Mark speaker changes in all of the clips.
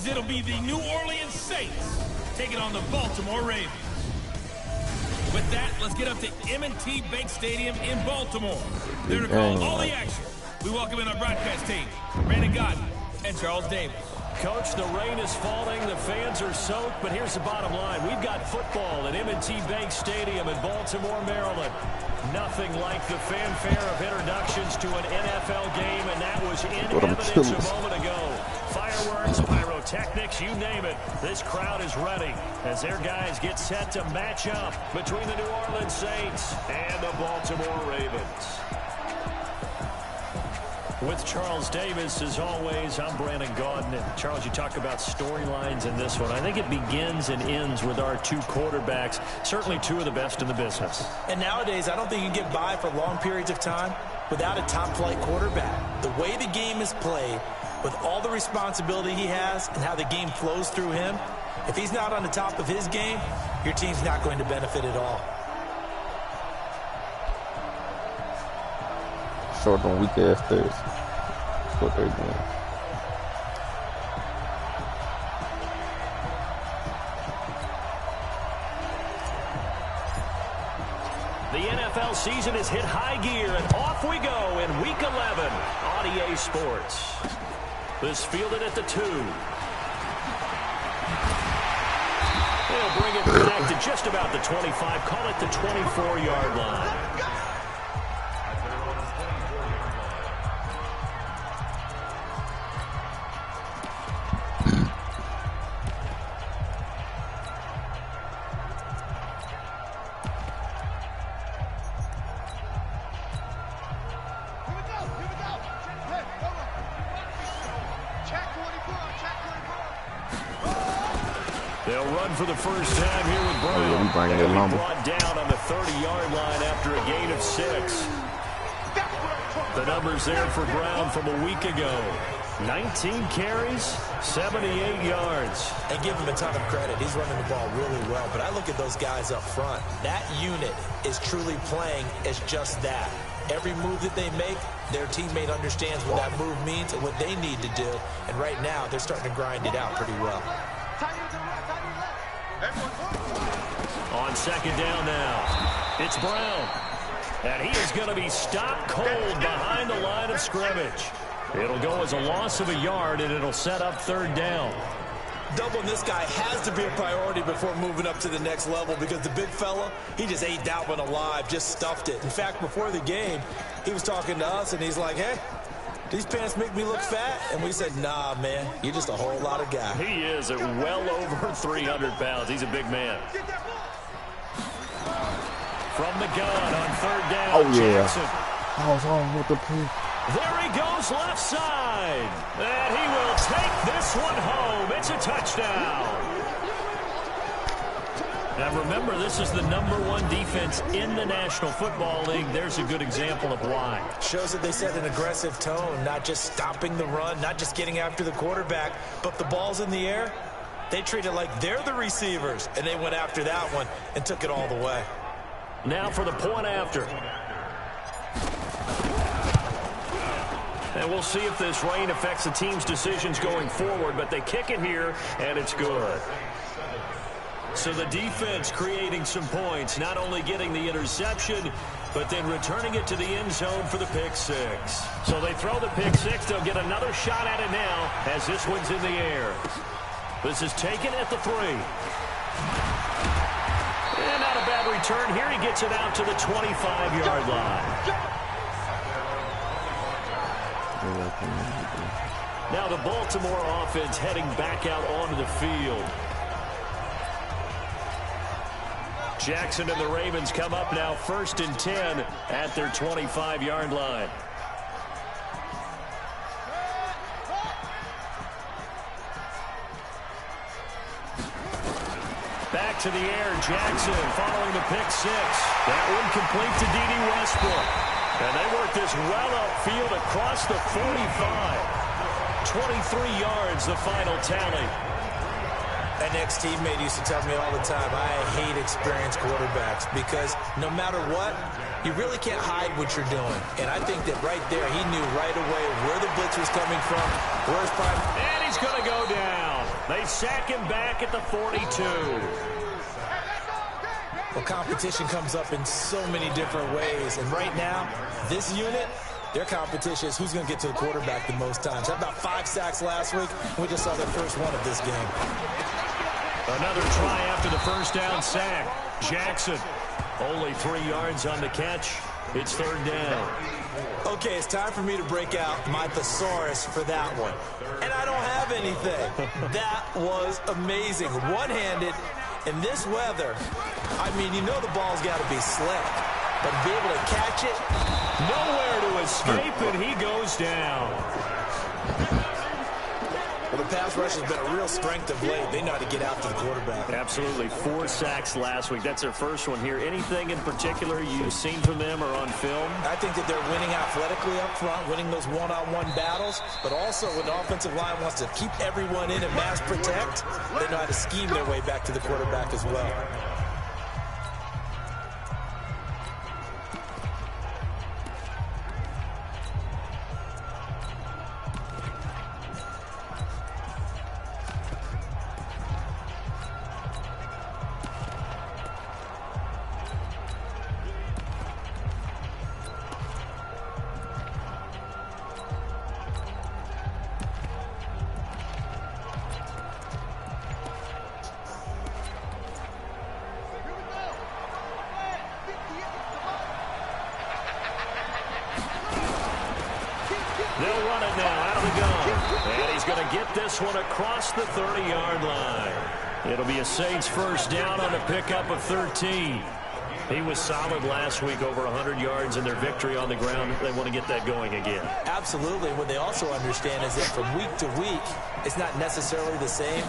Speaker 1: as it'll be the New Orleans Saints taking on the Baltimore Ravens. With that, let's get up to M&T Bank Stadium in Baltimore. There to call all the action. We welcome in our broadcast team, Brandon Godden and Charles Davis.
Speaker 2: Coach, the rain is falling, the fans are soaked, but here's the bottom line. We've got football at M&T Bank Stadium in Baltimore, Maryland. Nothing like the fanfare of introductions to an NFL game, and that was in evidence a moment ago. Fireworks, pyrotechnics, you name it. This crowd is ready as their guys get set to match up between the New Orleans Saints and the Baltimore Ravens. With Charles Davis, as always, I'm Brandon Godden. And Charles, you talk about storylines in this one. I think it begins and ends with our two quarterbacks, certainly two of the best in the business.
Speaker 3: And nowadays, I don't think you can get by for long periods of time without a top-flight quarterback. The way the game is played, with all the responsibility he has and how the game flows through him, if he's not on the top of his game, your team's not going to benefit at all.
Speaker 4: Short on weak-ass Thursday. That's what they're doing.
Speaker 2: The NFL season has hit high gear, and off we go in Week 11 on EA Sports. This fielded at the 2. They'll bring it back to just about the 25, call it the 24-yard line. They'll run for the first time here with Brown. They'll be brought down on the 30-yard line after a gain of 6. The numbers there for Brown from a week ago. 19 carries, 78 yards.
Speaker 3: And give him a ton of credit. He's running the ball really well. But I look at those guys up front. That unit is truly playing as just that. Every move that they make, their teammate understands what that move means and what they need to do. And right now, they're starting to grind it out pretty well.
Speaker 2: On second down now, it's Brown. And he is going to be stopped cold behind the line of scrimmage. It'll go as a loss of a yard, and it'll set up third down.
Speaker 3: Doubling this guy has to be a priority before moving up to the next level because the big fella, he just ate that one alive, just stuffed it. In fact, before the game, he was talking to us, and he's like, hey, these pants make me look fat? And we said, nah, man, you're just a whole lot of guy.
Speaker 2: He is at well over 300 pounds. He's a big man. From the gun on third down,
Speaker 4: oh, yeah.
Speaker 2: Jackson.
Speaker 4: I was on with the play.
Speaker 2: There he goes left side. And he will take this one home. It's a touchdown. Now remember, this is the #1 defense in the National Football League. There's a good example of why.
Speaker 3: Shows that they set an aggressive tone, not just stopping the run, not just getting after the quarterback, but the ball's in the air. They treat it like they're the receivers, and they went after that one and took it all the way.
Speaker 2: Now for the point after. And we'll see if this rain affects the team's decisions going forward, but they kick it here, and it's good. So the defense creating some points, not only getting the interception, but then returning it to the end zone for the pick 6. So they throw the pick 6. They'll get another shot at it now as this one's in the air. This is taken at the 3. And not a bad return here. He gets it out to the 25-yard line. Now the Baltimore offense heading back out onto the field. Jackson and the Ravens come up now 1st and 10 at their 25-yard line. Back to the air, Jackson following the pick 6. That one complete to D.D. Westbrook. And they work this well upfield across the 45. 23 yards, the final tally.
Speaker 3: An ex-teammate used to tell me all the time, I hate experienced quarterbacks because no matter what, you really can't hide what you're doing. And I think that right there, he knew right away where the blitz was coming from, where his prime.
Speaker 2: And he's going to go down. They sack him back at the 42.
Speaker 3: Well, competition comes up in so many different ways. And right now, this unit, their competition is who's going to get to the quarterback the most times. Had about 5 sacks last week. We just saw their first one of this game.
Speaker 2: Another try after the first down sack. Jackson, only 3 yards on the catch. It's 3rd down.
Speaker 3: Okay, it's time for me to break out my thesaurus for that one. And I don't have anything. That was amazing. One-handed in this weather. I mean, you know the ball's got to be slick. But to be able to catch it.
Speaker 2: Nowhere to escape, and he goes down.
Speaker 3: Well, the pass rush has been a real strength of late. They know how to get after the quarterback.
Speaker 2: Absolutely. 4 sacks last week. That's their first one here. Anything in particular you've seen from them or on film?
Speaker 3: I think that they're winning athletically up front, winning those one-on-one battles, but also when the offensive line wants to keep everyone in and mass protect, they know how to scheme their way back to the quarterback as well.
Speaker 2: They'll run it now out of the gun. And he's going to get this one across the 30-yard line. It'll be a Saints first down on a pickup of 13. He was solid last week, over 100 yards in their victory on the ground. They want to get that going again.
Speaker 3: Absolutely. What they also understand is that from week to week, it's not necessarily the same,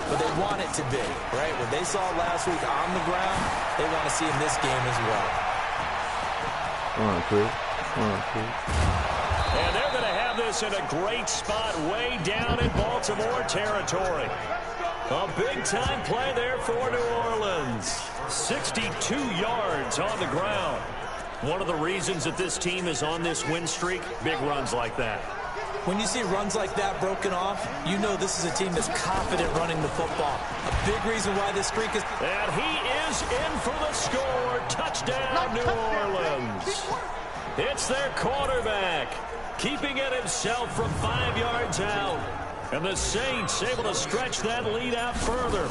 Speaker 3: but they want it to be, right? What they saw last week on the ground, they want to see in this game as well.
Speaker 2: And they're going to have this in a great spot way down in Baltimore territory. A big-time play there for New Orleans. 62 yards on the ground. One of the reasons that this team is on this win streak, big runs like that.
Speaker 3: When you see runs like that broken off, you know this is a team that's confident running the football. A big reason why this streak is...
Speaker 2: And he is in for the score. Touchdown, New Orleans. It's their quarterback, keeping it himself from 5 yards out. And the Saints able to stretch that lead out further.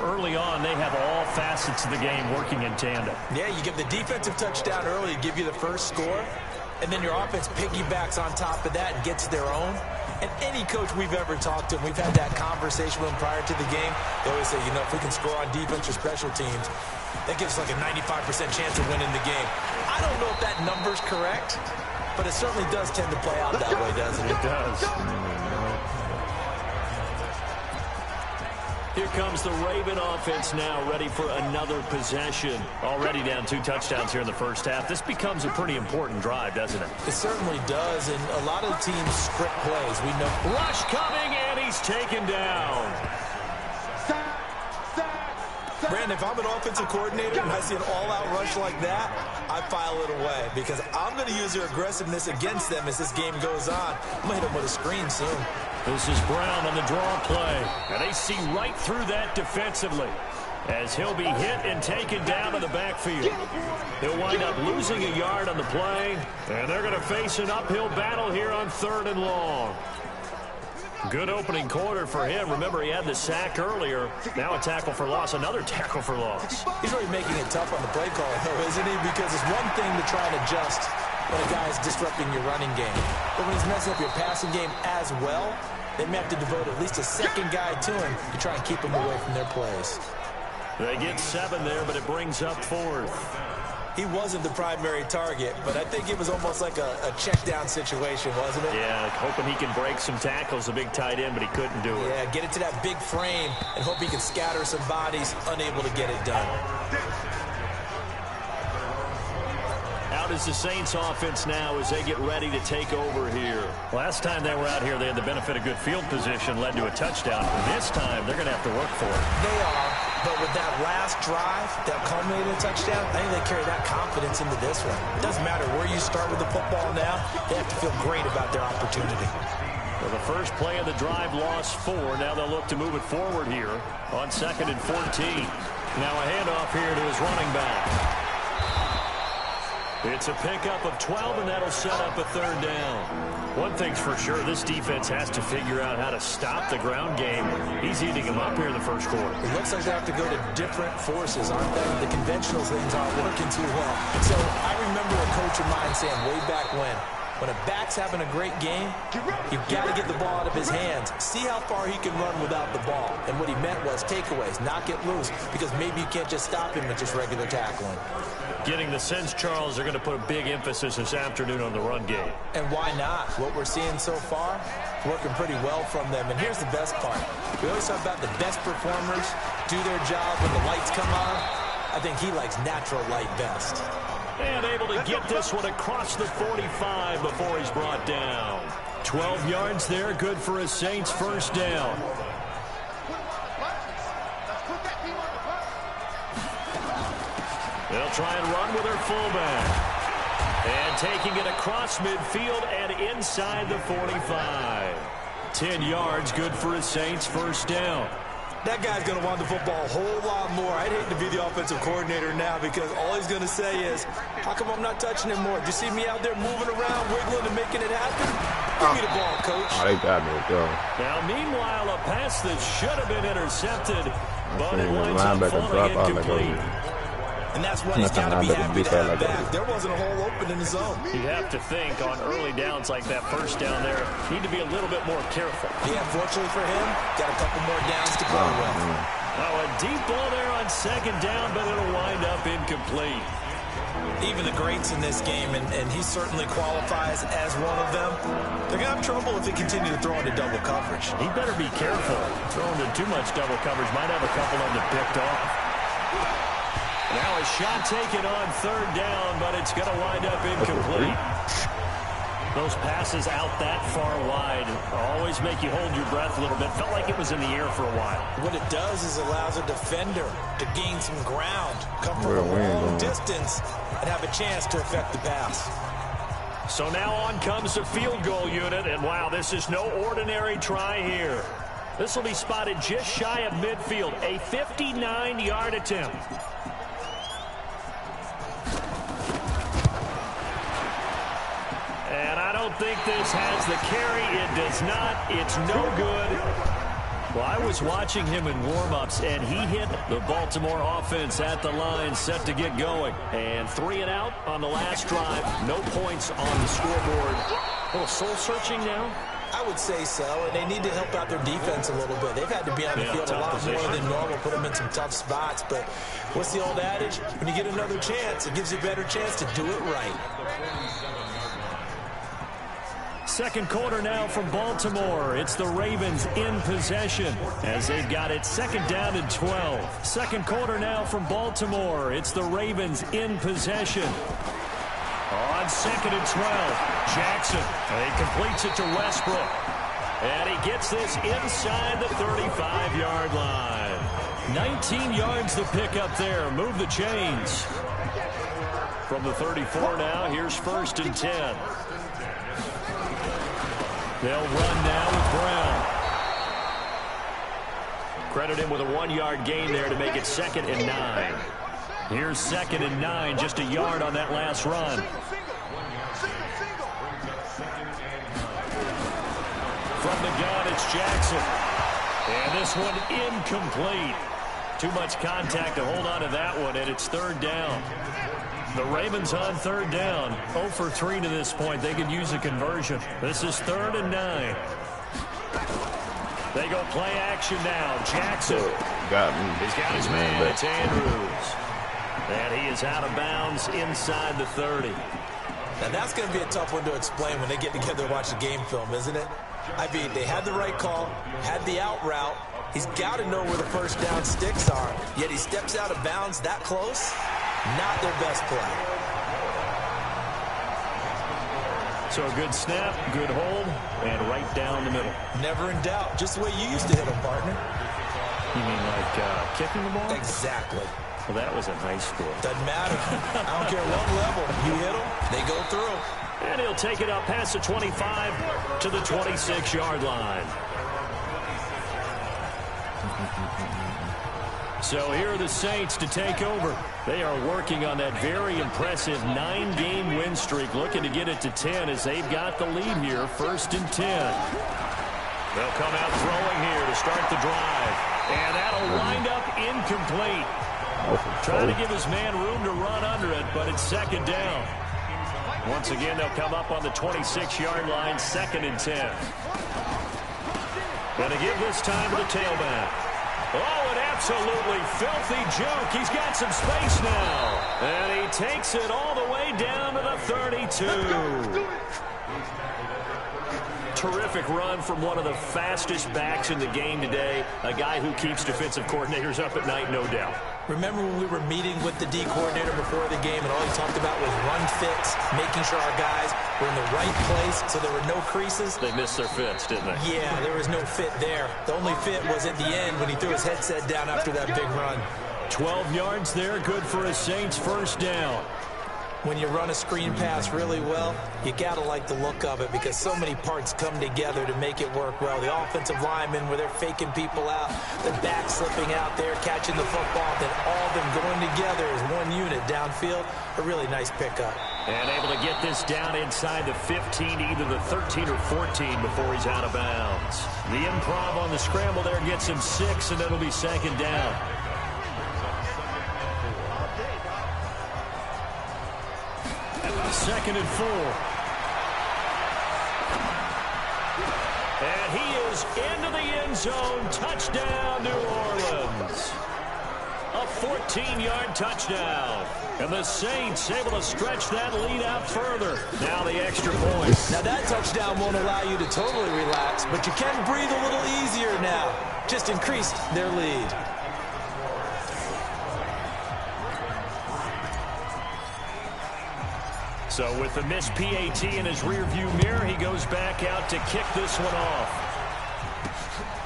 Speaker 2: Early on, they have all facets of the game working in tandem.
Speaker 3: Yeah, you give the defensive touchdown early to give you the first score, and then your offense piggybacks on top of that and gets their own. And any coach we've ever talked to, we've had that conversation with them prior to the game, they always say, you know, if we can score on defense or special teams, that gives us like a 95% chance of winning the game. I don't know if that number's correct, but it certainly does tend to play out that way, doesn't it?
Speaker 2: It does. Here comes the Raven offense now, ready for another possession. Already down 2 touchdowns here in the first half. This becomes a pretty important drive, doesn't it?
Speaker 3: It certainly does, and a lot of teams script plays. We know.
Speaker 2: Rush coming, and he's taken down.
Speaker 3: Brandon, if I'm an offensive coordinator and I see an all-out rush like that, I file it away because I'm going to use their aggressiveness against them as this game goes on. I'm going to hit them with a screen soon.
Speaker 2: This is Brown on the draw play, and they see right through that defensively as he'll be hit and taken down to the backfield. He'll wind up losing a yard on the play, and they're going to face an uphill battle here on 3rd and long. Good opening quarter for him. Remember, he had the sack earlier. Now a tackle for loss, another tackle for loss.
Speaker 3: He's really making it tough on the play call, though, isn't he? Because it's one thing to try and adjust when a guy is disrupting your running game. But when he's messing up your passing game as well, they may have to devote at least a second guy to him to try and keep him away from their plays.
Speaker 2: They get 7 there, but it brings up 4th.
Speaker 3: He wasn't the primary target, but I think it was almost like a check-down situation, wasn't it?
Speaker 2: Yeah, hoping he can break some tackles, a big tight end, but he couldn't do it.
Speaker 3: Yeah, get it to that big frame and hope he can scatter some bodies, unable to get it done.
Speaker 2: Out is the Saints offense now as they get ready to take over here. Last time they were out here, they had the benefit of good field position, led to a touchdown. This time, they're going to have to work for it.
Speaker 3: They are, but with that last drive that culminated in a touchdown, I think they carry that confidence into this one. It doesn't matter where you start with the football now, they have to feel great about their opportunity.
Speaker 2: Well, the first play of the drive lost 4. Now they'll look to move it forward here on 2nd and 14. Now a handoff here to his running back. It's a pickup of 12, and that'll set up a 3rd down. One thing's for sure, this defense has to figure out how to stop the ground game. He's eating them up here in the first quarter.
Speaker 3: It looks like they have to go to different forces, aren't they? The conventional things aren't working too well. So I remember a coach of mine saying way back when a back's having a great game, you've got to get the ball out of his hands. See how far he can run without the ball. And what he meant was takeaways, not get loose, because maybe you can't just stop him with just regular tackling.
Speaker 2: Getting the sense, Charles, they're going to put a big emphasis this afternoon on the run game.
Speaker 3: And why not? What we're seeing so far, working pretty well from them. And here's the best part. We always talk about the best performers do their job when the lights come on. I think he likes natural light best.
Speaker 2: And able to get this one across the 45 before he's brought down. 12 yards there, good for a Saints first down. They'll try and run with their fullback. And taking it across midfield and inside the 45. 10 yards, good for a Saints first down.
Speaker 3: That guy's going to want the football a whole lot more. I'd hate to be the offensive coordinator now, because all he's going to say is, how come I'm not touching him more? Do you see me out there moving around, wiggling, and making it happen? Give me the ball, coach.
Speaker 4: Oh, they got me, go.
Speaker 2: Now, meanwhile, a pass that should have been intercepted, but it
Speaker 4: the
Speaker 2: winds up
Speaker 4: linebacker drop
Speaker 2: falling
Speaker 4: out
Speaker 2: incomplete.
Speaker 3: And that's what he's got to be happy to have back. There wasn't a hole open in the zone.
Speaker 2: You have to think on early downs like that first down there, need to be a little bit more careful.
Speaker 3: Yeah, fortunately for him, got a couple more downs to play with.
Speaker 2: Oh, a deep ball there on 2nd down, but it'll wind up incomplete.
Speaker 3: Even the greats in this game, and he certainly qualifies as one of them, they're going to have trouble if they continue to throw into double coverage.
Speaker 2: He better be careful. Throwing into too much double coverage might have a couple of them picked off. Now a shot taken on 3rd down, but it's going to wind up incomplete. Those passes out that far wide always make you hold your breath a little bit. Felt like it was in the air for a while.
Speaker 3: What it does is allows a defender to gain some ground, come from a long distance, and have a chance to affect the pass.
Speaker 2: So now on comes the field goal unit, and wow, this is no ordinary try here. This will be spotted just shy of midfield, a 59-yard attempt. And I don't think this has the carry. It does not. It's no good. Well, I was watching him in warm-ups, and he hit the Baltimore offense at the line, set to get going. And 3 and out on the last drive. No points on the scoreboard. A little soul-searching now?
Speaker 3: I would say so, and they need to help out their defense a little bit. They've had to be on the field a lot more than normal, put them in some tough spots. But what's the old adage? When you get another chance, it gives you a better chance to do it right.
Speaker 2: Second quarter now from Baltimore. It's the Ravens in possession as they've got it 2nd down and 12. Second quarter now from Baltimore. It's the Ravens in possession. On 2nd and 12, Jackson. He completes it to Westbrook. And he gets this inside the 35-yard line. 19 yards to pick up there. Move the chains. From the 34 now, here's 1st and 10. They'll run now with Brown. Credit him with a 1-yard gain there to make it 2nd and 9. Here's 2nd and 9, just a yard on that last run. From the gun, it's Jackson. And this one incomplete. Too much contact to hold on to that one, and it's 3rd down. The Ravens on 3rd down. 0 for 3 to this point. They could use a conversion. This is 3rd and 9. They go play action now. Jackson.
Speaker 4: Got me.
Speaker 2: He's got his man. It's Andrews. And he is out of bounds inside the 30.
Speaker 3: Now that's going to be a tough one to explain when they get together and watch the game film, isn't it? I mean, they had the right call, had the out route. He's got to know where the first down sticks are, yet he steps out of bounds that close. Not their best play.
Speaker 2: So a good snap, good hold, and right down the middle.
Speaker 3: Never in doubt. Just the way you used to hit them, partner.
Speaker 2: You mean like kicking the ball?
Speaker 3: Exactly.
Speaker 2: Well, that was in high school.
Speaker 3: Doesn't matter. I don't care what level. You hit them, they go through.
Speaker 2: And he'll take it up past the 25 to the 26-yard line. So here are the Saints to take over. They are working on that very impressive 9-game win streak, looking to get it to 10 as they've got the lead here, 1st and 10. They'll come out throwing here to start the drive. And that'll wind up incomplete. Trying to give his man room to run under it, but it's 2nd down. Once again, they'll come up on the 26-yard line, 2nd and 10. Going to give this time to the tailback. Oh, an absolutely filthy juke. He's got some space now. And he takes it all the way down to the 32. Terrific run from one of the fastest backs in the game today. A guy who keeps defensive coordinators up at night, no doubt.
Speaker 3: Remember when we were meeting with the D coordinator before the game and all he talked about was run fits, making sure our guys were in the right place so there were no creases?
Speaker 2: They missed their fits, didn't they?
Speaker 3: Yeah, there was no fit there. The only fit was at the end when he threw his headset down after that big run.
Speaker 2: 12 yards there, good for a Saints 1st down.
Speaker 3: When you run a screen pass really well, you got to like the look of it because so many parts come together to make it work well. The offensive linemen, where they're faking people out, the back slipping out there, catching the football, then all of them going together as one unit downfield. A really nice pickup.
Speaker 2: And able to get this down inside the 15, either the 13 or 14 before he's out of bounds. The improv on the scramble there gets him 6, and it'll be 2nd down. Second and 4. And he is into the end zone. Touchdown, New Orleans. A 14-yard touchdown. And the Saints able to stretch that lead out further. Now the extra point.
Speaker 3: Now that touchdown won't allow you to totally relax, but you can breathe a little easier now. Just increased their lead.
Speaker 2: So with the missed PAT in his rearview mirror, he goes back out to kick this one off.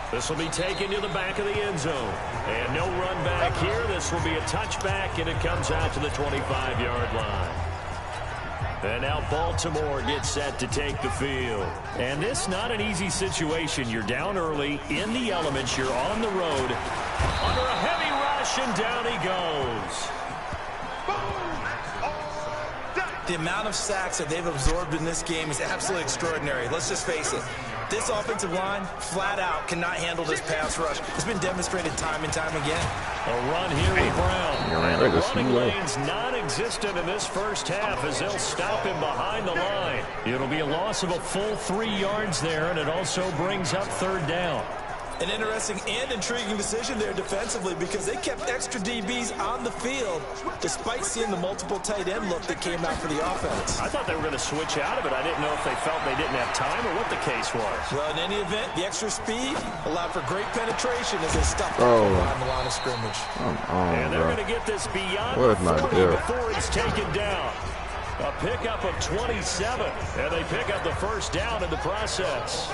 Speaker 2: This will be taken to the back of the end zone. And no run back here. This will be a touchback, and it comes out to the 25-yard line. And now Baltimore gets set to take the field. And this not an easy situation. You're down early, in the elements. You're on the road. Under a heavy rush, and down he goes.
Speaker 3: The amount of sacks that they've absorbed in this game is absolutely extraordinary. Let's just face it. This offensive line, flat out, cannot handle this pass rush. It's been demonstrated time and time again.
Speaker 2: A run here with Brown. And the running lane's non-existent in this 1st half as they'll stop him behind the line. It'll be a loss of a full 3 yards there, and it also brings up 3rd down.
Speaker 3: An interesting and intriguing decision there defensively because they kept extra DBs on the field despite seeing the multiple tight end look that came out for the offense.
Speaker 2: I thought they were going to switch out of it. I didn't know if they felt they didn't have time or what the case was.
Speaker 3: Well, in any event, the extra speed allowed for great penetration as they stuffed it around the line of scrimmage.
Speaker 2: And they're going to get this beyond the 40 before it's taken down. A pickup of 27, and they pick up the 1st down in the process.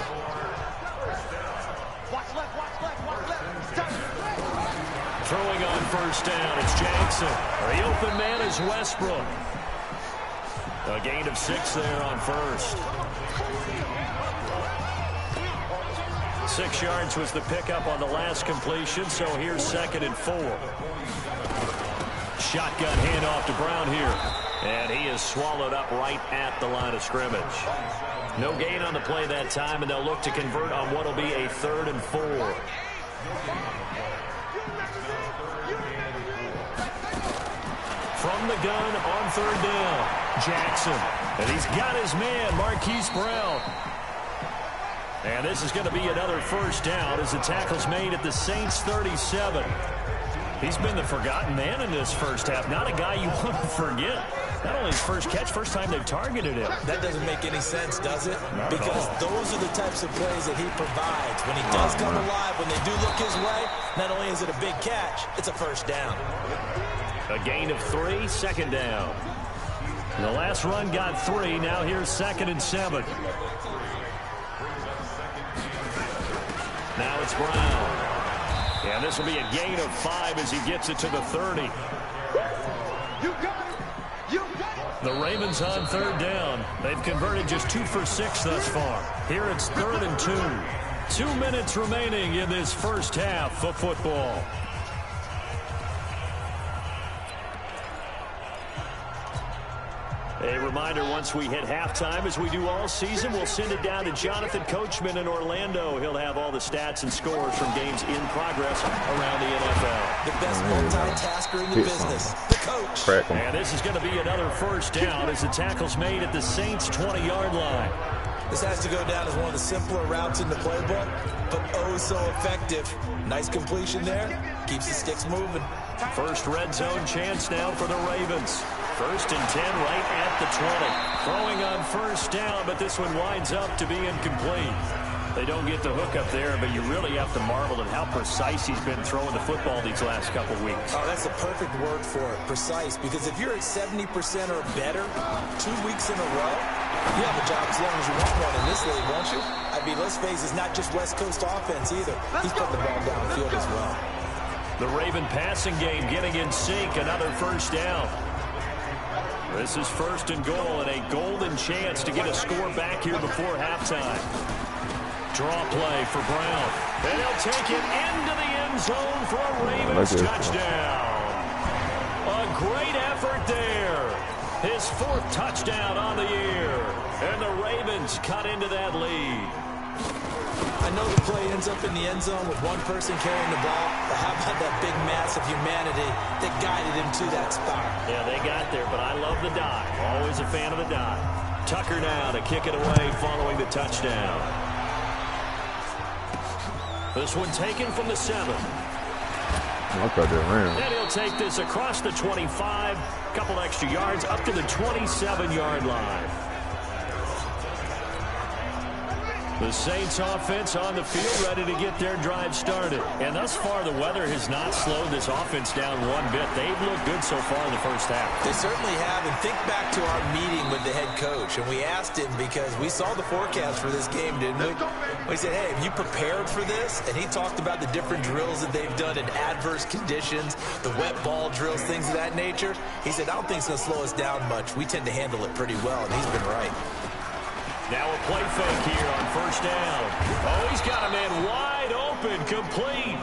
Speaker 2: Throwing on 1st down, it's Jackson. The open man is Westbrook. A gain of 6 there on 1st. 6 yards was the pickup on the last completion, so here's 2nd and 4. Shotgun handoff to Brown here. And he is swallowed up right at the line of scrimmage. No gain on the play that time, and they'll look to convert on what will be a 3rd and 4. From the gun on 3rd down, Jackson. And he's got his man, Marquise Brown. And this is going to be another 1st down as the tackle's made at the Saints 37. He's been the forgotten man in this 1st half. Not a guy you want to forget. Not only his first catch, first time they've targeted him.
Speaker 3: That doesn't make any sense, does it? Because those are the types of plays that he provides. When he does come alive, when they do look his way, not only is it a big catch, it's a 1st down.
Speaker 2: A gain of 3, 2nd down. The last run got 3. Now here's 2nd and 7. Now it's Brown. And this will be a gain of 5 as he gets it to the 30. The Ravens on 3rd down. They've converted just 2 for 6 thus far. Here it's 3rd and 2. 2 minutes remaining in this first half of football. A reminder, once we hit halftime, as we do all season, we'll send it down to Jonathan Coachman in Orlando. He'll have all the stats and scores from games in progress around the NFL.
Speaker 3: The best multitasker in the business, the coach.
Speaker 2: And this is going to be another first down as the tackle's made at the Saints' 20-yard line.
Speaker 3: This has to go down as one of the simpler routes in the playbook, but oh so effective. Nice completion there. Keeps the sticks moving.
Speaker 2: First red zone chance now for the Ravens. 1st and 10 right at the 20. Throwing on first down, but this one winds up to be incomplete. They don't get the hook up there, but you really have to marvel at how precise he's been throwing the football these last couple weeks.
Speaker 3: Oh, that's the perfect word for it, precise, because if you're at 70% or better 2 weeks in a row, you have a job as long as you want one in this league, won't you? I mean, let's face it, it's not just West Coast offense either. He's putting the ball downfield as well.
Speaker 2: The Raven passing game getting in sync, another first down. This is 1st and goal and a golden chance to get a score back here before halftime. Draw play for Brown. And he'll take it into the end zone for a Ravens touchdown. A great effort there. His 4th touchdown on the year. And the Ravens cut into that lead.
Speaker 3: I know the play ends up in the end zone with one person carrying the ball, but how about that big mass of humanity that guided him to that spot?
Speaker 2: Yeah, they got there, but I love the dive. Always a fan of the dive. Tucker now to kick it away following the touchdown. This one taken from the 7. And he'll take this across the 25, couple extra yards up to the 27-yard line. The Saints offense on the field ready to get their drive started. And thus far, the weather has not slowed this offense down one bit. They've looked good so far in the first half.
Speaker 3: They certainly have. And think back to our meeting with the head coach. And we asked him because we saw the forecast for this game, didn't we? We said, hey, have you prepared for this? And he talked about the different drills that they've done in adverse conditions, the wet ball drills, things of that nature. He said, I don't think it's going to slow us down much. We tend to handle it pretty well, and he's been right.
Speaker 2: Now a play fake here on first down. Oh, he's got a man wide open, complete.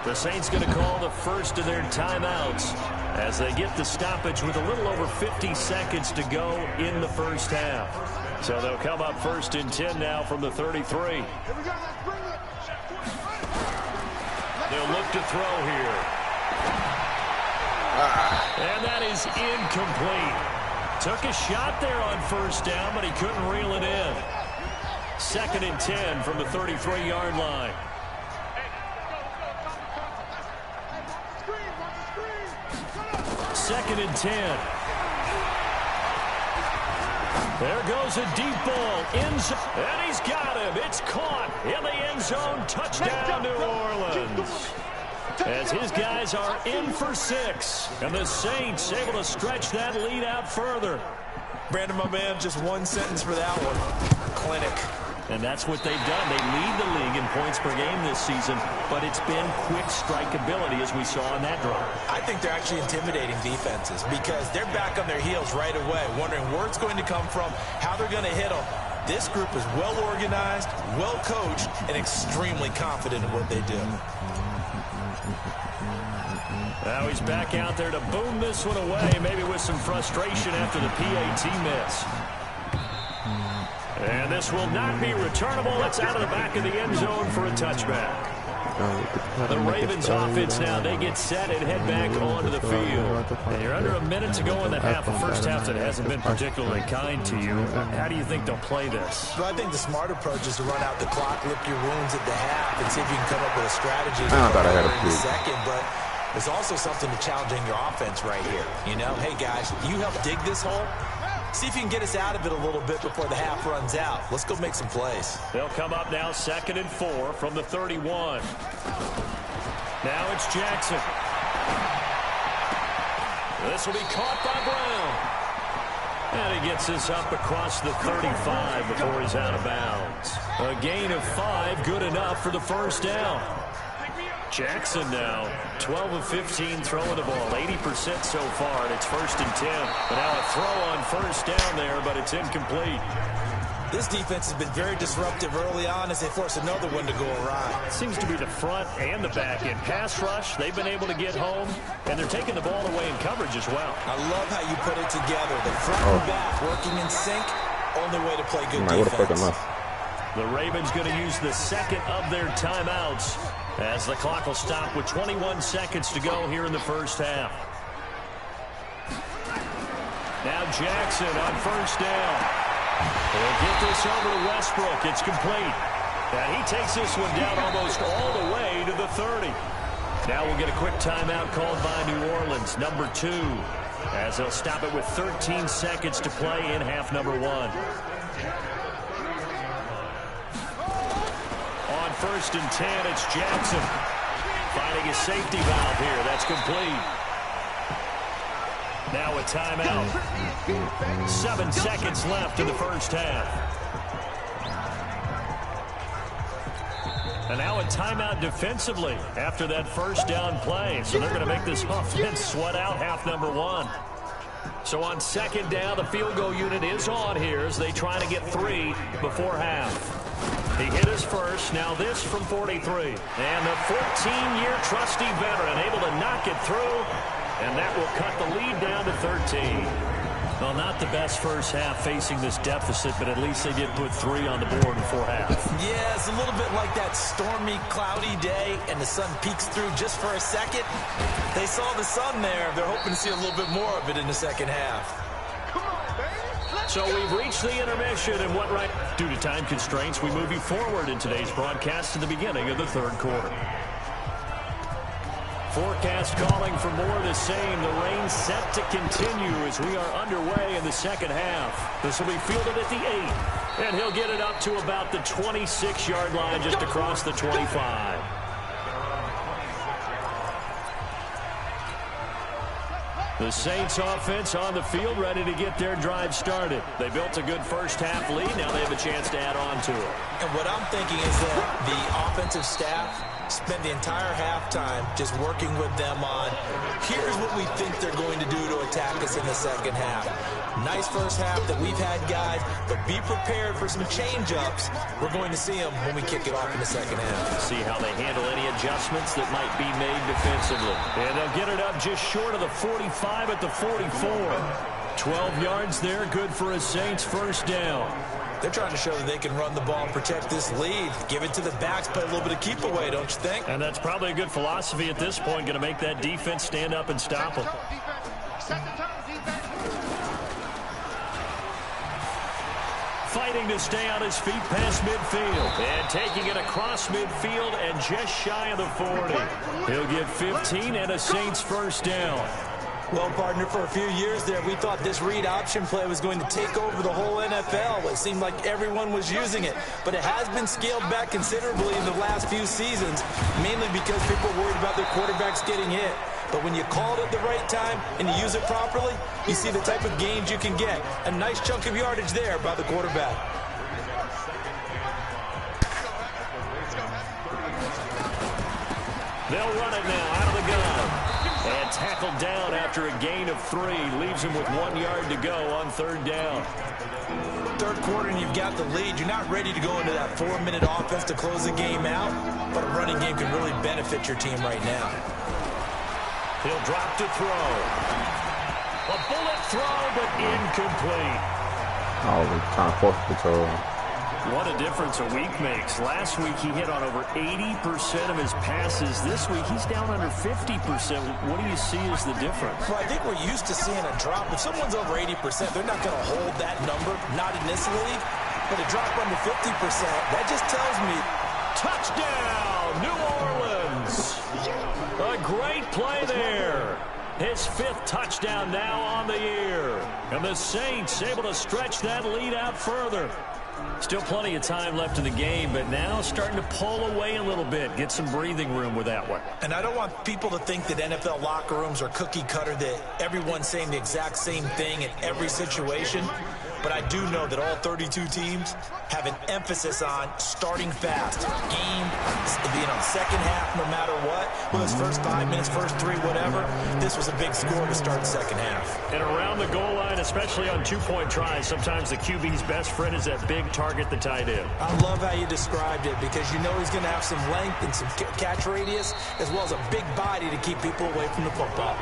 Speaker 2: The Saints going to call the first of their timeouts as they get the stoppage with a little over 50 seconds to go in the first half. So they'll come up 1st and 10 now from the 33. They'll look to throw here. And that is incomplete. Took a shot there on first down, but he couldn't reel it in. 2nd and 10 from the 33-yard line. Second and 10. There goes a deep ball. And he's got him. It's caught in the end zone. Touchdown, New Orleans. As his guys are in for 6. And the Saints able to stretch that lead out further.
Speaker 3: Brandon, my man, just one sentence for that one. Clinic.
Speaker 2: And that's what they've done. They lead the league in points per game this season, but it's been quick strikeability as we saw in that drive.
Speaker 3: I think they're actually intimidating defenses because they're back on their heels right away, wondering where it's going to come from, how they're going to hit them. This group is well organized, well coached, and extremely confident in what they do.
Speaker 2: Now he's back out there to boom this one away, maybe with some frustration after the PAT miss. And this will not be returnable. It's out of the back of the end zone for a touchback. The Ravens offense now, they get set and head back onto the field. And you're under a minute to go in the half, a first half that hasn't been particularly kind to you. How do you think they'll play this?
Speaker 3: Well, I think the smart approach is to run out the clock, lick your wounds at the half, and see if you can come up with a strategy
Speaker 4: I thought I had a
Speaker 3: in a second. But there's also something to challenging your offense right here. You know, hey, guys, you help dig this hole. See if you can get us out of it a little bit before the half runs out. Let's go make some plays.
Speaker 2: They'll come up now 2nd and 4 from the 31. Now it's Jackson. This will be caught by Brown. And he gets this up across the 35 before he's out of bounds. A gain of 5, good enough for the first down. Jackson now, 12 of 15 throwing the ball, 80% so far, and it's 1st and 10. But now a throw on 1st down there, but it's incomplete.
Speaker 3: This defense has been very disruptive early on as they force another one to go awry.
Speaker 2: It seems to be the front and the back end. Pass rush, they've been able to get home, and they're taking the ball away in coverage as well.
Speaker 3: I love how you put it together. The front and back working in sync, only way to play good defense.
Speaker 2: The Ravens going to use the second of their timeouts as the clock will stop with 21 seconds to go here in the first half. Now Jackson on 1st down. He'll get this over to Westbrook. It's complete. And he takes this one down almost all the way to the 30. Now we'll get a quick timeout called by New Orleans, number 2, as they'll stop it with 13 seconds to play in half number 1. On 1st and 10, it's Jackson finding a safety valve here. That's complete. Now a timeout. 7 seconds left in the first half. And now a timeout defensively after that 1st down play. So they're going to make this offense sweat out half number 1. So on 2nd down, the field goal unit is on here as they try to get 3 before half. He hit his first, now this from 43. And the 14-year trusty veteran able to knock it through, and that will cut the lead down to 13. Well, not the best first half facing this deficit, but at least they did put 3 on the board before half.
Speaker 3: Yeah, it's a little bit like that stormy, cloudy day, and the sun peeks through just for a second. They saw the sun there. They're hoping to see a little bit more of it in the second half.
Speaker 2: So we've reached the intermission, and due to time constraints, we move you forward in today's broadcast to the beginning of the 3rd quarter. Forecast calling for more of the same. The rain set to continue as we are underway in the second half. This will be fielded at the 8, and he'll get it up to about the 26-yard line just across the 25. The Saints offense on the field ready to get their drive started. They built a good first half lead. Now they have a chance to add on to it.
Speaker 3: And what I'm thinking is that the offensive staff spend the entire halftime just working with them on, here's what we think they're going to do to attack us in the second half. Nice first half that we've had, guys, but be prepared for some change-ups. We're going to see them when we kick it off in the second half.
Speaker 2: See how they handle any adjustments that might be made defensively. And they'll get it up just short of the 45 at the 44. 12 yards there, good for a Saints first down.
Speaker 3: They're trying to show that they can run the ball and protect this lead. Give it to the backs, play a little bit of keep away, don't you think?
Speaker 2: And that's probably a good philosophy at this point, going to make that defense stand up and stop them. Fighting to stay on his feet past midfield. And taking it across midfield and just shy of the 40. He'll get 15 and a Saints first down.
Speaker 3: Well, partner, for a few years there, we thought this read option play was going to take over the whole NFL. It seemed like everyone was using it. But it has been scaled back considerably in the last few seasons, mainly because people are worried about their quarterbacks getting hit. But when you call it at the right time and you use it properly, you see the type of gains you can get. A nice chunk of yardage there by the quarterback.
Speaker 2: They'll run it now out of the gun. And tackled down after a gain of 3. Leaves him with 1 yard to go on 3rd down.
Speaker 3: 3rd quarter and you've got the lead. You're not ready to go into that 4-minute offense to close the game out. But a running game can really benefit your team right now.
Speaker 2: He'll drop to throw. A bullet throw, but incomplete.
Speaker 4: Oh, we're trying to force control.
Speaker 2: What a difference a week makes. Last week he hit on over 80% of his passes. This week he's down under 50%. What do you see as the difference?
Speaker 3: Well, I think we're used to seeing a drop. If someone's over 80%, they're not going to hold that number, not in this league. But a drop under 50%, that just tells me.
Speaker 2: Touchdown, New Orleans. A great play there. His 5th touchdown now on the year. And the Saints able to stretch that lead out further. Still plenty of time left in the game, but now starting to pull away a little bit. Get some breathing room with that one.
Speaker 3: And I don't want people to think that NFL locker rooms are cookie cutter, that everyone's saying the exact same thing in every situation. But I do know that all 32 teams have an emphasis on starting fast. Game, second half, no matter what, whether it's first 5 minutes, first 3, whatever, this was a big score to start the second half.
Speaker 2: And around the goal line, especially on two-point tries, sometimes the QB's best friend is that big target, the tight end.
Speaker 3: I love how you described it because you know he's going to have some length and some catch radius as well as a big body to keep people away from the football.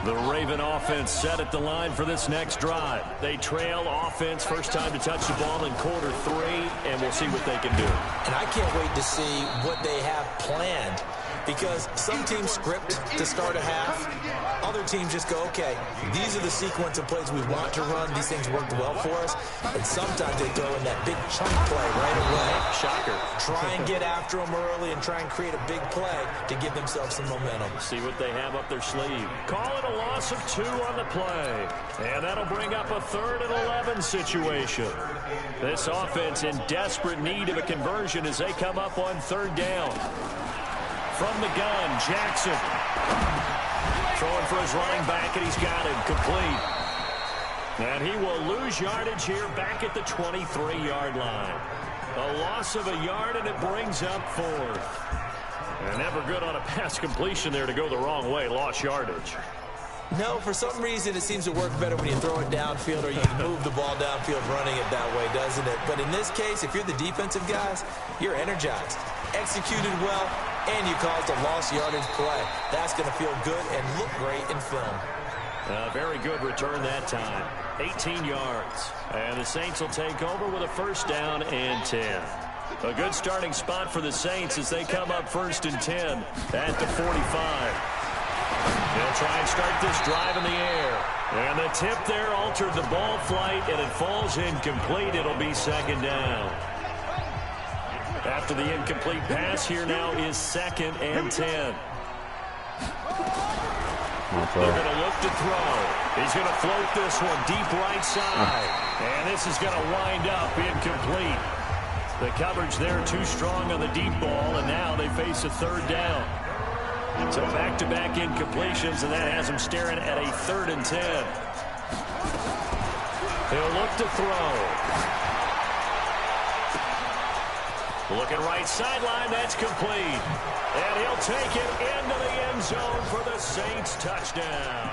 Speaker 2: The Raven offense set at the line for this next drive. They trail offense, first time to touch the ball in quarter 3, and we'll see what they can do.
Speaker 3: And I can't wait to see what they have planned because some teams script to start a half. Other teams just go, okay, these are the sequence of plays we want to run. These things worked well for us. And sometimes they throw in that big chunk play right away.
Speaker 2: Shocker.
Speaker 3: Try and get after them early and try and create a big play to give themselves some momentum.
Speaker 2: See what they have up their sleeve. Call it a loss of 2 on the play. And that'll bring up a 3rd and 11 situation. This offense in desperate need of a conversion as they come up on 3rd down. From the gun, Jackson. Throwing for his running back, and he's got him complete. And he will lose yardage here back at the 23-yard line. A loss of a yard, and it brings up 4th. And never good on a pass completion there to go the wrong way. Lost yardage.
Speaker 3: No, for some reason it seems to work better when you throw it downfield or you can move the ball downfield running it that way, doesn't it? But in this case, if you're the defensive guys, you're energized, executed well, and you caused a lost yardage play. That's going to feel good and look great in film.
Speaker 2: Very good return that time. 18 yards. And the Saints will take over with a 1st down and 10. A good starting spot for the Saints as they come up 1st and 10 at the 45. They'll try and start this drive in the air. And the tip there altered the ball flight, and it falls incomplete. It'll be 2nd down. After the incomplete pass, here now is 2nd and 10. They're going to look to throw. He's going to float this one deep right side. And this is going to wind up incomplete. The coverage there too strong on the deep ball, and now they face a 3rd down. So back-to-back incompletions, and that has him staring at a 3rd and 10. He'll look to throw. Looking right sideline, that's complete. And he'll take it into the end zone for the Saints touchdown.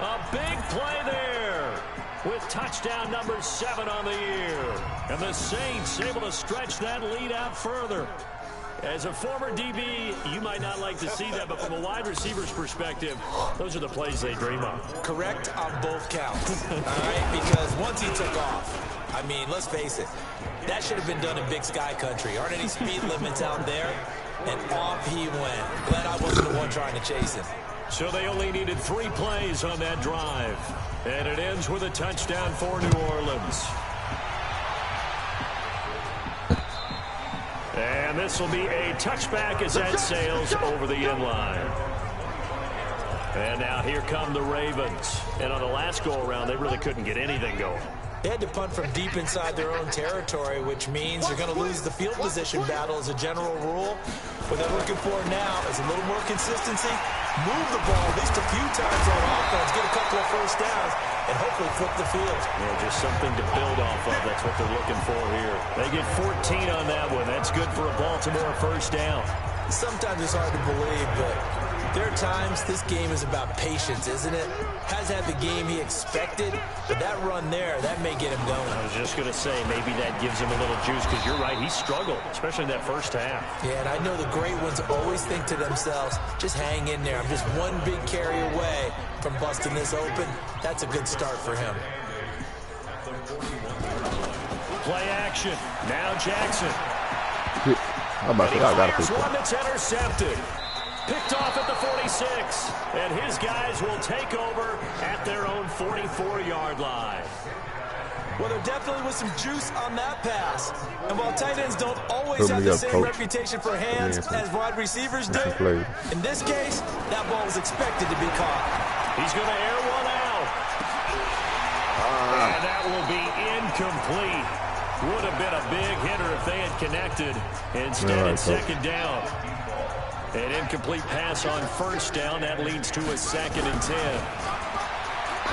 Speaker 2: A big play there with touchdown number 7 on the year. And the Saints able to stretch that lead out further. As a former DB, you might not like to see that, but from a wide receiver's perspective, those are the plays they dream of.
Speaker 3: Correct on both counts, all right? Because once he took off, I mean, let's face it, that should have been done in Big Sky country. Aren't any speed limits out there? And off he went. Glad I wasn't the one trying to chase him.
Speaker 2: So they only needed 3 plays on that drive. And it ends with a touchdown for New Orleans. And this will be a touchback as that sails over the end line. And now here come the Ravens. And on the last go-around, they really couldn't get anything going.
Speaker 3: They had to punt from deep inside their own territory, which means they're going to lose the field position battle as a general rule. What they're looking for now is a little more consistency, move the ball at least a few times on offense, get a couple of 1st downs, and hopefully flip the field.
Speaker 2: Yeah, just something to build off of. That's what they're looking for here. They get 14 on that one. That's good for a Baltimore 1st down.
Speaker 3: Sometimes it's hard to believe, but there are times this game is about patience, isn't it? Hasn't had the game he expected, but that run there, that may get him going.
Speaker 2: I was just going to say, maybe that gives him a little juice, because you're right, he struggled, especially in that 1st half.
Speaker 3: Yeah, and I know the great ones always think to themselves, just hang in there. I'm just one big carry away from busting this open. That's a good start for him.
Speaker 2: Play action. Now Jackson.
Speaker 4: I'm about to say, I got to
Speaker 2: one that's intercepted. Picked off at the 46. And his guys will take over at their own 44-yard line.
Speaker 3: Well, there definitely was some juice on that pass. And while tight ends don't always have the same reputation for hands as wide receivers do, in this case, that ball was expected to be caught.
Speaker 2: He's going to air one out. And that will be incomplete. Would have been a big hitter if they had connected. Instead, it's 2nd down. An incomplete pass on 1st down. That leads to a 2nd and 10.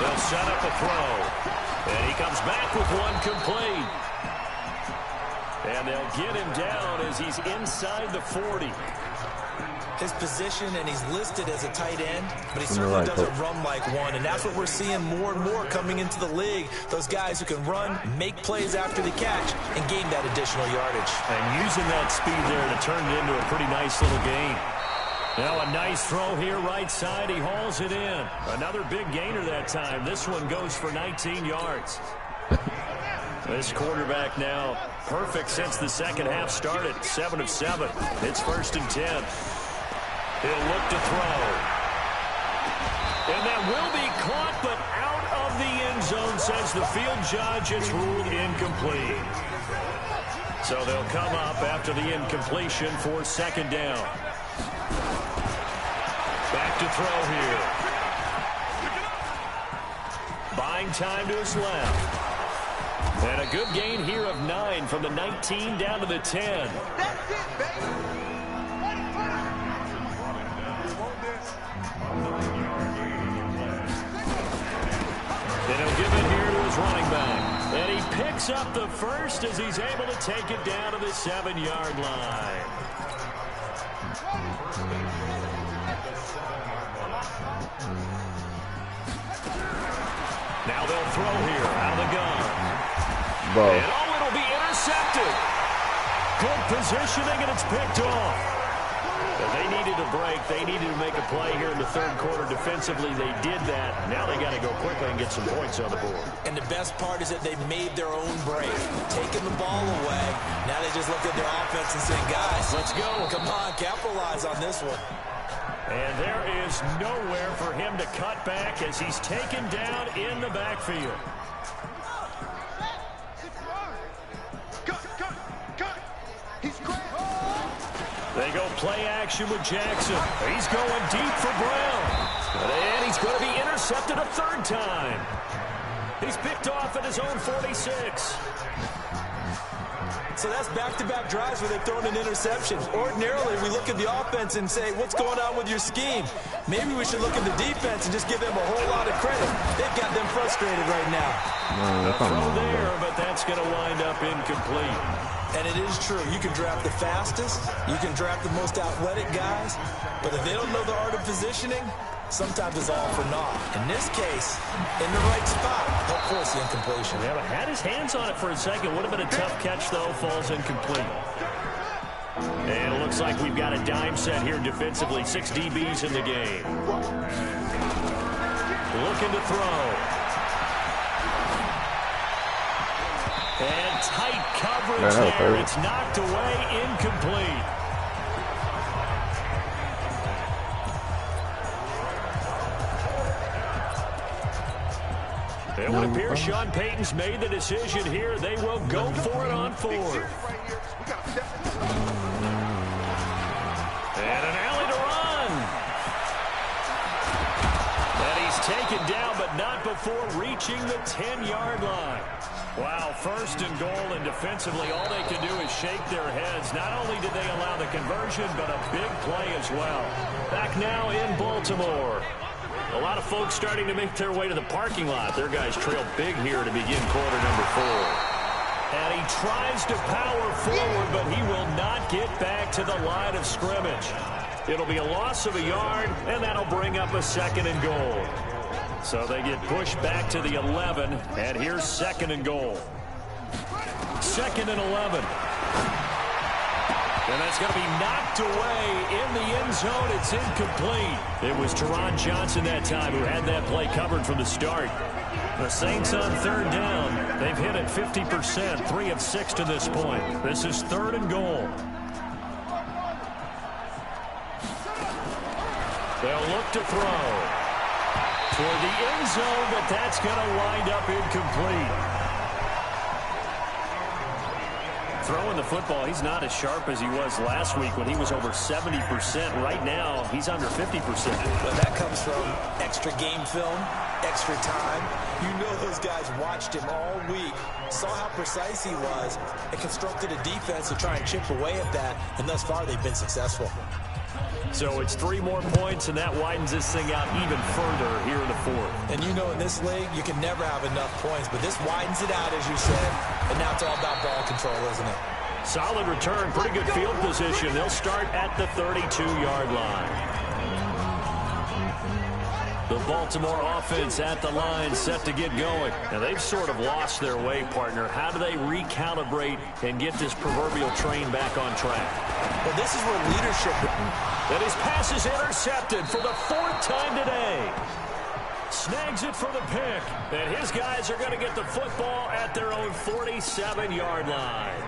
Speaker 2: They'll set up a throw. comes back with one complete. And they'll get him down as he's inside the 40.
Speaker 3: His position, and he's listed as a tight end, but he certainly doesn't run like one, and that's what we're seeing more and more coming into the league. Those guys who can run, make plays after the catch, and gain that additional yardage.
Speaker 2: And using that speed there to turn it into a pretty nice little gain. Now a nice throw here right side. He hauls it in. Another big gainer that time. This one goes for 19 yards. This quarterback now perfect since the second half started. 7 of 7. It's 1st and 10. He'll look to throw. And that will be caught, but out of the end zone, says the field judge. It's ruled incomplete. So they'll come up after the incompletion for 2nd down. Back to throw here. Buying time to his left. And a good gain here of 9 from the 19 down to the 10.
Speaker 5: That's it, baby.
Speaker 2: And he'll give it here to his running back. And he picks up the first as he's able to take it down to the 7-yard line. Now they'll throw here out of the gun. And it'll be intercepted. Good positioning, and it's picked off. But they needed a break. They needed to make a play here in the 3rd quarter. Defensively, they did that. Now they got to go quickly and get some points on the board.
Speaker 3: And the best part is that they made their own break, taking the ball away. Now they just look at their offense and say, guys,
Speaker 2: let's go.
Speaker 3: Come on, capitalize on this one.
Speaker 2: And there is nowhere for him to cut back as he's taken down in the backfield. They go play action with Jackson. He's going deep for Brown. And he's going to be intercepted a 3rd time. He's picked off at his own 46.
Speaker 3: So that's back-to-back drives where they've thrown an interception. Ordinarily, we look at the offense and say, what's going on with your scheme? Maybe we should look at the defense and just give them a whole lot of credit. They've got them frustrated right now.
Speaker 2: A throw there, but that's going to wind up incomplete.
Speaker 3: And it is true. You can draft the fastest. You can draft the most athletic guys. But if they don't know the art of positioning, sometimes it's all for naught. In this case, in the right spot, help force the incompletion.
Speaker 2: Yeah, but had his hands on it for a second. Would have been a tough catch, though. Falls incomplete. And it looks like we've got a dime set here defensively. 6 DBs in the game. Looking to throw. And tight coverage there. It's knocked away, incomplete. It would appear Sean Payton's made the decision here. They will go for it on 4th. And an alley to run. And he's taken down, but not before reaching the 10-yard line. Wow, 1st and goal, and defensively, all they can do is shake their heads. Not only did they allow the conversion, but a big play as well. Back now in Baltimore. A lot of folks starting to make their way to the parking lot. Their guys trail big here to begin quarter number 4. And he tries to power forward, but he will not get back to the line of scrimmage. It'll be a loss of a yard, and that'll bring up a 2nd and goal. So they get pushed back to the 11, and here's 2nd and goal. 2nd and 11. And that's going to be knocked away in the end zone. It's incomplete. It was Teron Johnson that time who had that play covered from the start. The Saints on 3rd down. They've hit it 50%, 3 of 6 to this point. This is 3rd and goal. They'll look to throw. For the end zone, but that's going to wind up incomplete. Throwing the football, he's not as sharp as he was last week when he was over 70%. Right now, he's under 50%.
Speaker 3: But that comes from extra game film, extra time. You know those guys watched him all week, saw how precise he was, and constructed a defense to try and chip away at that, and thus far they've been successful.
Speaker 2: So it's 3 more points, and that widens this thing out even further here in the 4th.
Speaker 3: And you know in this league, you can never have enough points, but this widens it out, as you said, and now it's all about ball control, isn't it?
Speaker 2: Solid return, pretty good field position. They'll start at the 32-yard line. The Baltimore offense at the line, set to get going. Now, they've sort of lost their way, partner. How do they recalibrate and get this proverbial train back on track?
Speaker 3: Well, this is where leadership...
Speaker 2: And his pass is intercepted for the 4th time today. Snags it for the pick. And his guys are going to get the football at their own 47-yard line.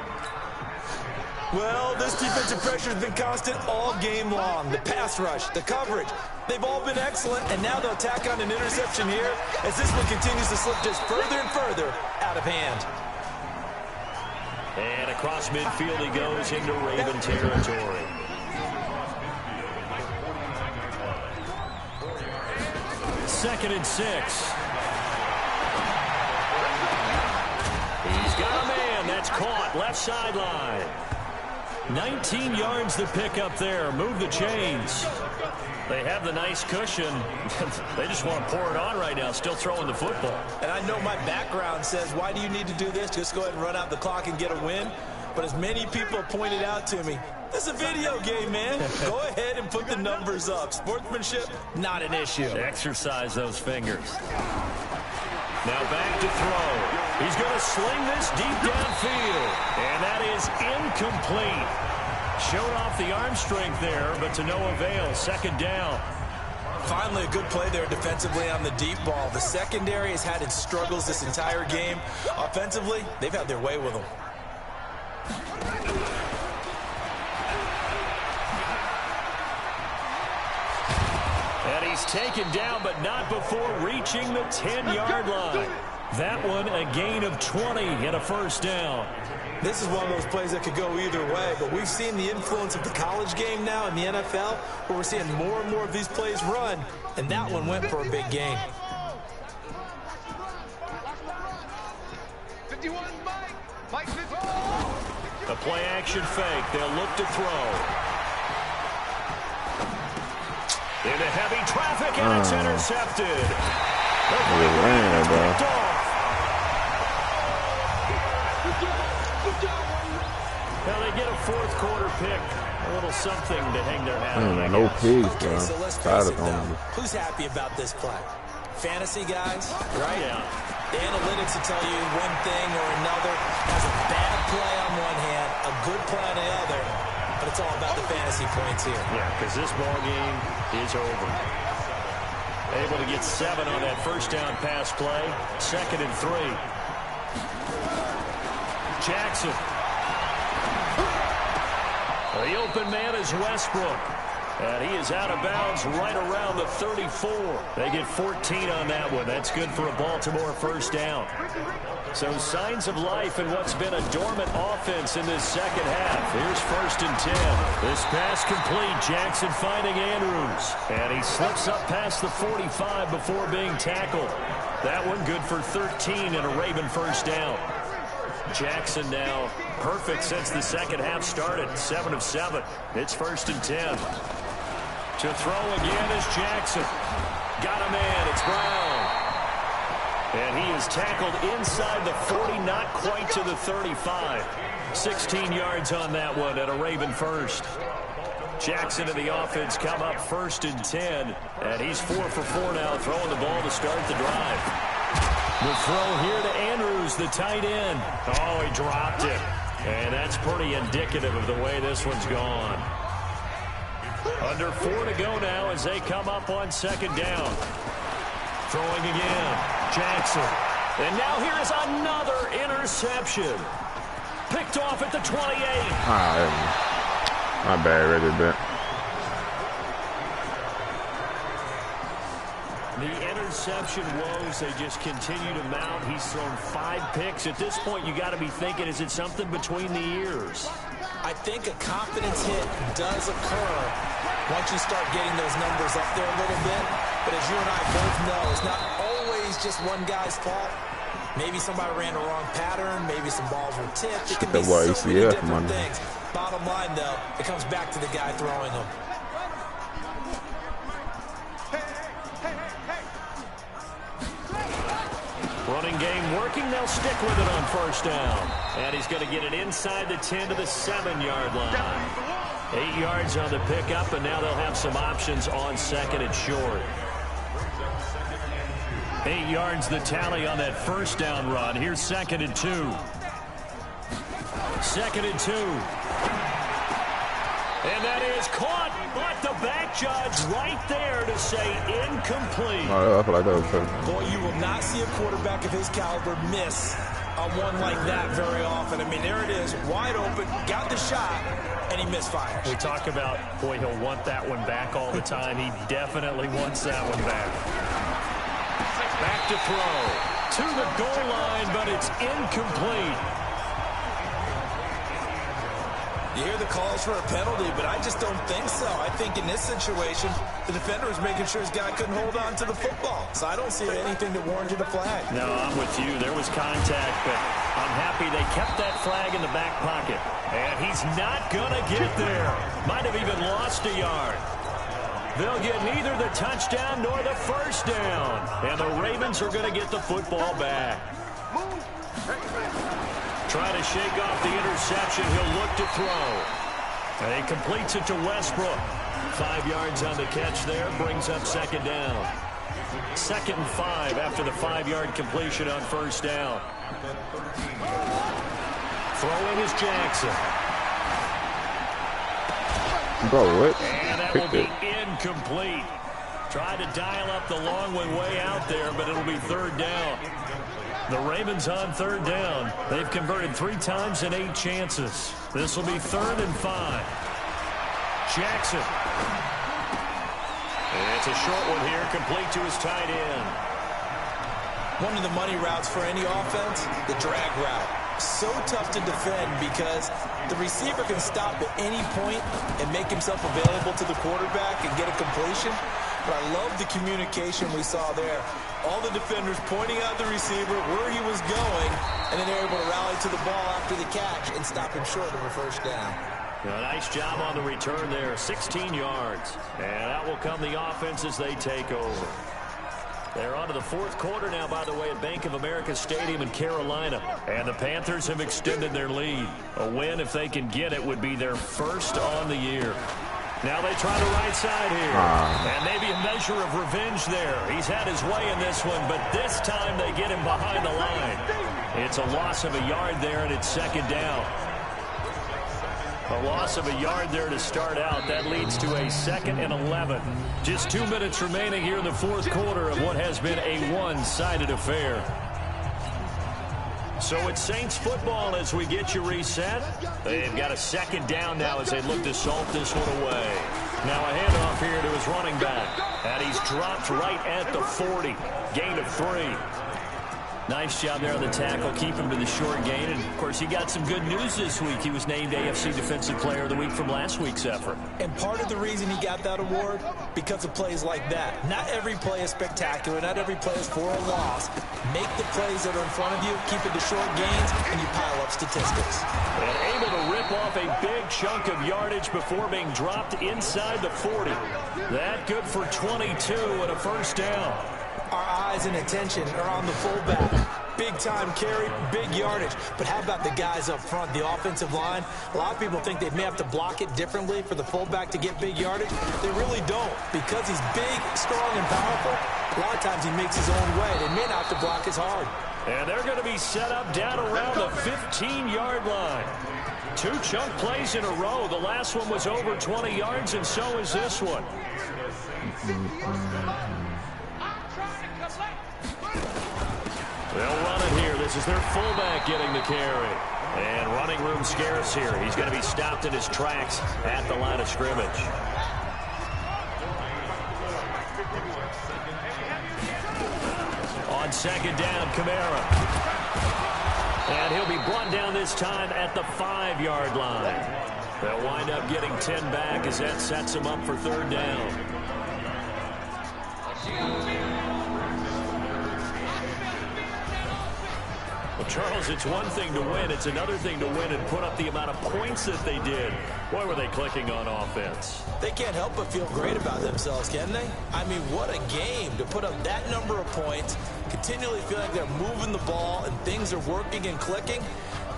Speaker 3: Well, this defensive pressure has been constant all game long. The pass rush, the coverage, they've all been excellent, and now they'll tack on an interception here as this one continues to slip just further and further out of hand.
Speaker 2: And across midfield he goes into Raven territory. Second and 6. He's got a man. That's caught. Left sideline. 19 yards to pick up there. Move the chains. They have the nice cushion. They just want to pour it on right now, still throwing the football.
Speaker 3: And I know my background says, why do you need to do this? Just go ahead and run out the clock and get a win. But as many people pointed out to me, this is a video game, man. Go ahead and put the numbers up. Sportsmanship, not an issue.
Speaker 2: Exercise those fingers. Now back to throw. He's going to sling this deep downfield. And that is incomplete. Showed off the arm strength there, but to no avail. Second down.
Speaker 3: Finally, a good play there defensively on the deep ball. The secondary has had its struggles this entire game. Offensively, they've had their way with them.
Speaker 2: And he's taken down, but not before reaching the 10-yard line. That one a gain of 20 and a first down.
Speaker 3: This is one of those plays that could go either way, but we've seen the influence of the college game now in the NFL, where we're seeing more and more of these plays run, and that one went for a big gain.
Speaker 5: 51, Mike 50.
Speaker 2: A play-action fake. They'll look to throw. Into heavy traffic, and it's intercepted. Now they get a 4th quarter pick. A little something to hang their hat on.
Speaker 4: No pigs, bro.
Speaker 3: Okay, so let's face it, though. Who's happy about this play? Fantasy guys, right?
Speaker 2: Yeah.
Speaker 3: The analytics will tell you one thing or another. Has a bad play on one hand, a good play on the other, but it's all about the fantasy points here.
Speaker 2: Yeah, because this ball game is over. Able to get 7 on that first down pass play. 2nd and 3. Jackson. The open man is Westbrook. And he is out of bounds right around the 34. They get 14 on that one. That's good for a Baltimore first down. So signs of life in what's been a dormant offense in this second half. Here's 1st and 10. This pass complete. Jackson finding Andrews. And he slips up past the 45 before being tackled. That one good for 13 and a Raven first down. Jackson now perfect since the second half started. 7 of 7. It's 1st and 10. To throw again is Jackson. Got a man. It's Brown. And he is tackled inside the 40, not quite to the 35. 16 yards on that one at a Raven first. Jackson and the offense come up 1st and 10. And he's 4 for 4 now, throwing the ball to start the drive. The throw here to Andrews, the tight end. Oh, he dropped it. And that's pretty indicative of the way this one's gone. Under 4 to go now as they come up on 2nd down. Throwing again. Jackson. And now here's another interception. Picked off at the 28.
Speaker 4: My bad, right there.
Speaker 2: The interception woes, they just continue to mount. He's thrown 5 picks. At this point, you got to be thinking, is it something between the ears?
Speaker 3: I think a confidence hit does occur once you start getting those numbers up there a little bit. But as you and I both know, it's not always just one guy's fault. Maybe somebody ran the wrong pattern. Maybe some balls were tipped. It can be so many different things. Bottom line, though, it comes back to the guy throwing them.
Speaker 2: Passing game working. They'll stick with it on first down. And he's going to get it inside the 10 to the 7-yard line. 8 yards on the pickup, and now they'll have some options on second and short. 8 yards the tally on that first down run. Here's 2nd and 2. 2nd and 2. And that is caught, but the back judge right there to say incomplete.
Speaker 4: I feel like that was perfect.
Speaker 3: Boy, you will not see a quarterback of his caliber miss a one like that very often. I mean, there it is, wide open, got the shot, and he misfires.
Speaker 2: We talk about, boy, he'll want that one back all the time. He definitely wants that one back. Back to throw. To the goal line, but it's incomplete.
Speaker 3: You hear the calls for a penalty, but I just don't think so. I think in this situation, the defender was making sure his guy couldn't hold on to the football. So I don't see anything that warranted a flag.
Speaker 2: No, I'm with you. There was contact, but I'm happy they kept that flag in the back pocket. And he's not going to get there. Might have even lost a yard. They'll get neither the touchdown nor the first down. And the Ravens are going to get the football back. Trying to shake off the interception. He'll look to throw. And he completes it to Westbrook. 5 yards on the catch there. Brings up 2nd down. 2nd and 5 after the 5-yard completion on first down. Throwing is Jackson.
Speaker 4: Bro, what?
Speaker 2: And that will be incomplete. Tried to dial up the long one way out there, but it'll be 3rd down. The Ravens on 3rd down. They've converted 3 times in 8 chances. This will be 3rd and 5. Jackson. And it's a short one here, complete to his tight end.
Speaker 3: One of the money routes for any offense, the drag route. So tough to defend because the receiver can stop at any point and make himself available to the quarterback and get a completion. But I love the communication we saw there. All the defenders pointing out the receiver, where he was going, and then they're able to rally to the ball after the catch and stop him short of a first down.
Speaker 2: A nice job on the return there, 16 yards. And that will come the offense as they take over. They're on to the 4th quarter now, by the way, at Bank of America Stadium in Carolina. And the Panthers have extended their lead. A win, if they can get it, would be their first on the year. Now they try the right side here. And maybe a measure of revenge there. He's had his way in this one, but this time they get him behind the line. It's a loss of a yard there, and it's 2nd down. A loss of a yard there to start out. That leads to a 2nd and 11. Just 2 minutes remaining here in the 4th quarter of what has been a one-sided affair. So it's Saints football as we get you reset. They've got a 2nd down now as they look to salt this one away. Now a handoff here to his running back. And he's dropped right at the 40. Gain of 3. Nice job there on the tackle. Keep him to the short gain. And, of course, he got some good news this week. He was named AFC Defensive Player of the Week from last week's effort.
Speaker 3: And part of the reason he got that award, because of plays like that. Not every play is spectacular. Not every play is for a loss. Make the plays that are in front of you, keep it to short gains, and you pile up statistics.
Speaker 2: And able to rip off a big chunk of yardage before being dropped inside the 40. That good for 22 and a first down.
Speaker 3: Our eyes and attention are on the fullback. Big time carry, big yardage. But how about the guys up front, the offensive line? A lot of people think they may have to block it differently for the fullback to get big yardage. They really don't. Because he's big, strong, and powerful, a lot of times he makes his own way. They may not have to block as hard.
Speaker 2: And they're going to be set up down around the 15-yard line. 2 chunk plays in a row. The last one was over 20 yards, and so is this one. They'll run it here. This is their fullback getting the carry. And running room scarce here. He's going to be stopped in his tracks at the line of scrimmage. On 2nd down, Kamara. And he'll be brought down this time at the 5-yard line. They'll wind up getting 10 back as that sets them up for 3rd down. Well, Charles, it's one thing to win. It's another thing to win and put up the amount of points that they did. Boy, were they clicking on offense.
Speaker 3: They can't help but feel great about themselves, can they? I mean, what a game to put up that number of points, continually feel like they're moving the ball and things are working and clicking,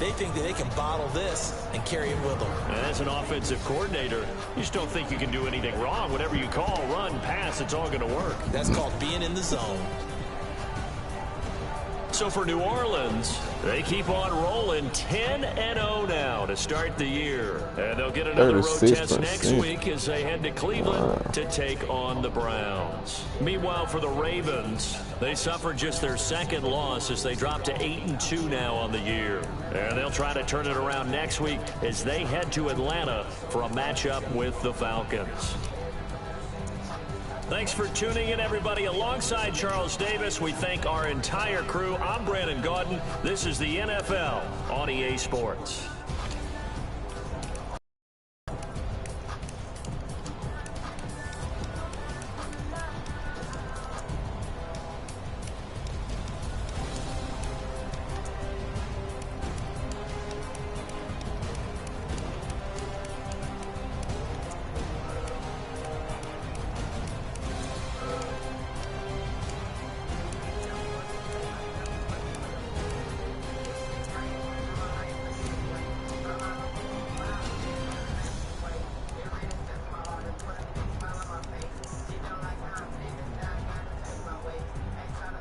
Speaker 3: they think that they can bottle this and carry it with them.
Speaker 2: And as an offensive coordinator, you just don't think you can do anything wrong. Whatever you call, run, pass, it's all going to work.
Speaker 3: That's called being in the zone.
Speaker 2: So for New Orleans, they keep on rolling 10-0 now to start the year. And they'll get another road test next week as they head to Cleveland to take on the Browns. Meanwhile, for the Ravens, they suffered just their second loss as they dropped to 8-2 now on the year. And they'll try to turn it around next week as they head to Atlanta for a matchup with the Falcons. Thanks for tuning in, everybody. Alongside Charles Davis, we thank our entire crew. I'm Brandon Gaudin. This is the NFL on EA Sports.